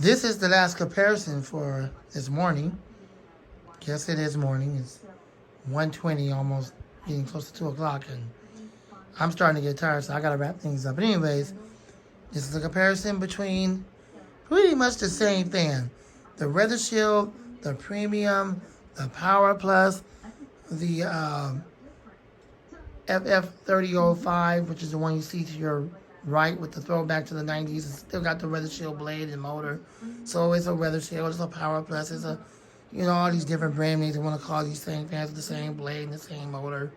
This is the last comparison for this morning. Yes, it is morning. It's 1:20, almost getting close to 2 o'clock, and I'm starting to get tired, so I got to wrap things up. But anyways, this is a comparison between pretty much the same fan. The Weather Shield, the Premium, the Power Plus, the FF3005, which is the one you see to your right with the throwback to the 90s. It's still got the Weather Shield blade and motor. So it's a Weather Shield, it's a Power Plus, it's a, all these different brand names they want to call these same fans with the same blade and the same motor.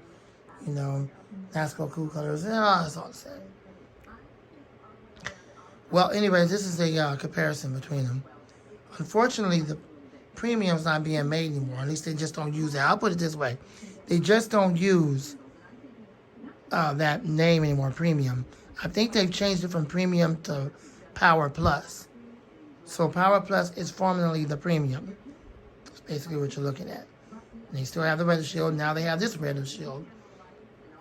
Lasko cool colors, it's all the same. Well, anyways, this is a comparison between them. Unfortunately, the Premium's not being made anymore. At least they just don't use it. I'll put it this way. They just don't use that name anymore, Premium. I think they've changed it from Premium to Power Plus. So Power Plus is formerly the Premium. That's basically what you're looking at. And they still have the Weather Shield. Now they have this Weather Shield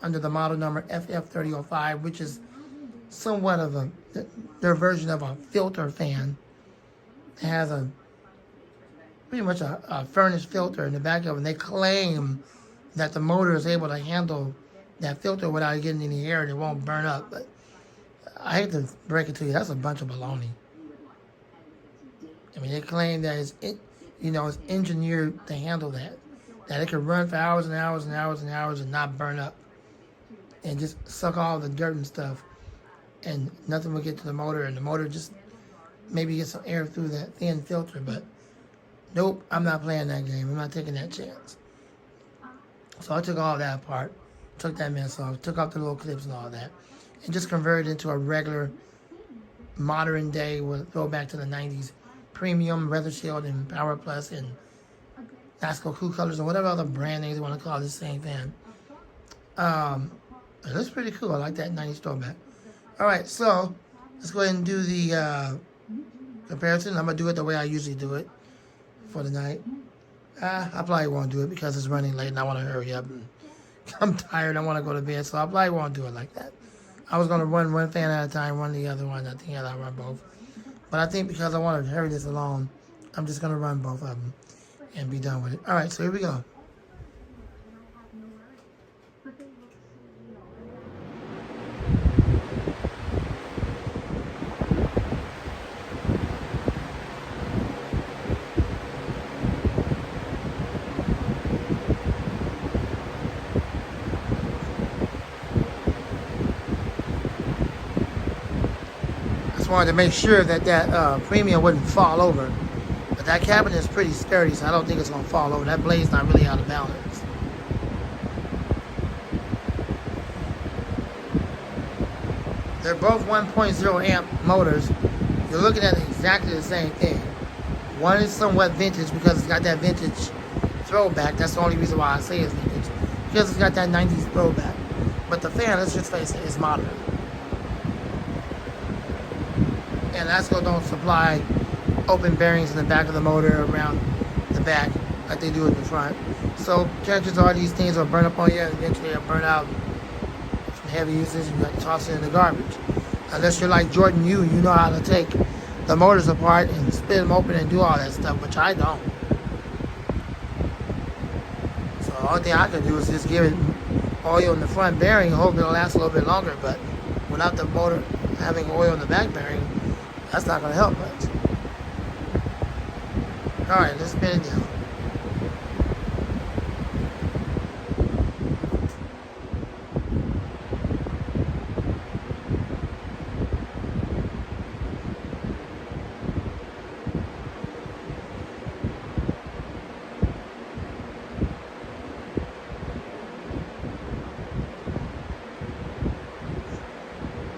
under the model number FF3005, which is somewhat of their version of a filter fan. It has pretty much a furnace filter in the back of it. And they claim that the motor is able to handle that filter without getting any air and it won't burn up. But I hate to break it to you, that's a bunch of baloney. I mean, they claim that it's engineered to handle that it can run for hours and hours and hours and hours and not burn up and just suck all the dirt and stuff, and nothing will get to the motor, and the motor just maybe get some air through that thin filter. But nope, I'm not playing that game. I'm not taking that chance. So I took all that apart, took that mess off, took off the little clips and all that, and just converted it into a regular modern day with throwback to the 90s Premium, Weather Shield, and Power Plus, and Lasko Cool Colors, or whatever other brand names you want to call this same fan. It looks pretty cool. I like that 90s throwback. All right, so let's go ahead and do the comparison. I'm going to do it the way I usually do it for the night. I probably won't do it because it's running late and I want to hurry up. And I'm tired. I want to go to bed, so I probably won't do it like that. I was going to run one fan at a time, run the other one. I think I'll run both. But I think because I want to hurry this along, I'm just going to run both of them and be done with it. All right, so here we go. Wanted to make sure that Premium wouldn't fall over, but that cabinet is pretty sturdy, so I don't think it's going to fall over. That blade's not really out of balance. They're both 1.0 amp motors. You're looking at exactly the same thing. One is somewhat vintage because it's got that vintage throwback. That's the only reason why I say it's vintage, because it's got that 90s throwback. But the fan, let's just face it, is modern. And Lasko don't supply open bearings in the back of the motor around the back like they do in the front. So chances are these things will burn up on you and eventually they'll burn out from heavy usage and you have to toss it in the garbage. Unless you're like Jordan you know how to take the motors apart and split them open and do all that stuff, which I don't. So the only thing I can do is just give it oil in the front bearing and hope it'll last a little bit longer, but without the motor having oil in the back bearing, that's not going to help much. Alright, let's spin it down.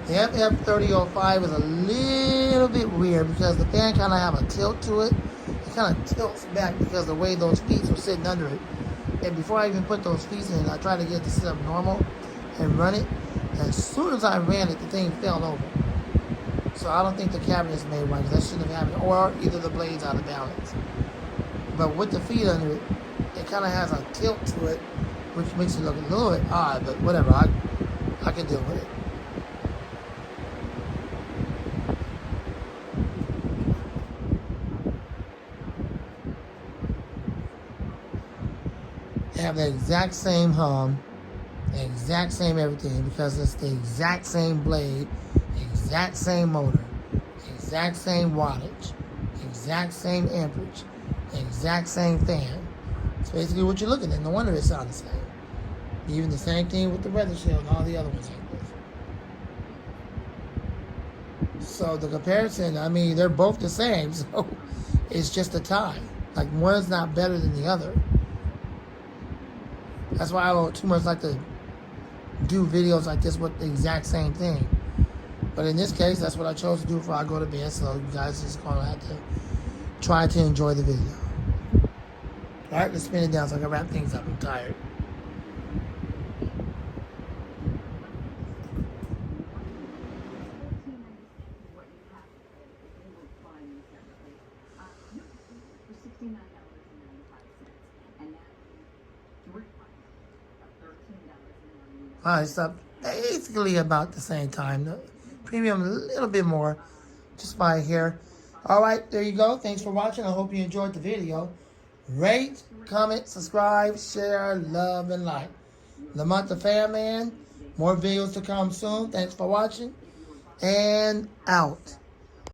The FF3005 is a little bit weird because the fan kind of have a tilt to it. It kind of tilts back because of the way those feet are sitting under it. And before I even put those feet in, I tried to get it to sit up normal and run it. And as soon as I ran it, the thing fell over. So I don't think the cabinet is made right, because that shouldn't have happened. Or either the blade's out of balance. But with the feet under it, it kind of has a tilt to it, which makes it look a little bit odd, but whatever, I can deal with it. They have the exact same hum, the exact same everything, because it's the exact same blade, exact same motor, exact same wattage, exact same amperage, exact same fan. It's basically what you're looking at. No wonder it sounds the same. Even the same thing with the weather shield and all the other ones like this. So the comparison, I mean, they're both the same, so it's just a tie. Like, one is not better than the other. That's why I don't too much like to do videos like this with the exact same thing. But in this case, that's what I chose to do before I go to bed, so you guys just going to have to try to enjoy the video. Alright, let's spin it down so I can wrap things up. I'm tired. It's up basically about the same time. The premium a little bit more, just by here. All right, there you go. Thanks for watching. I hope you enjoyed the video. Rate, comment, subscribe, share, love, and like. Lamont the Fan Man. More videos to come soon. Thanks for watching. And out.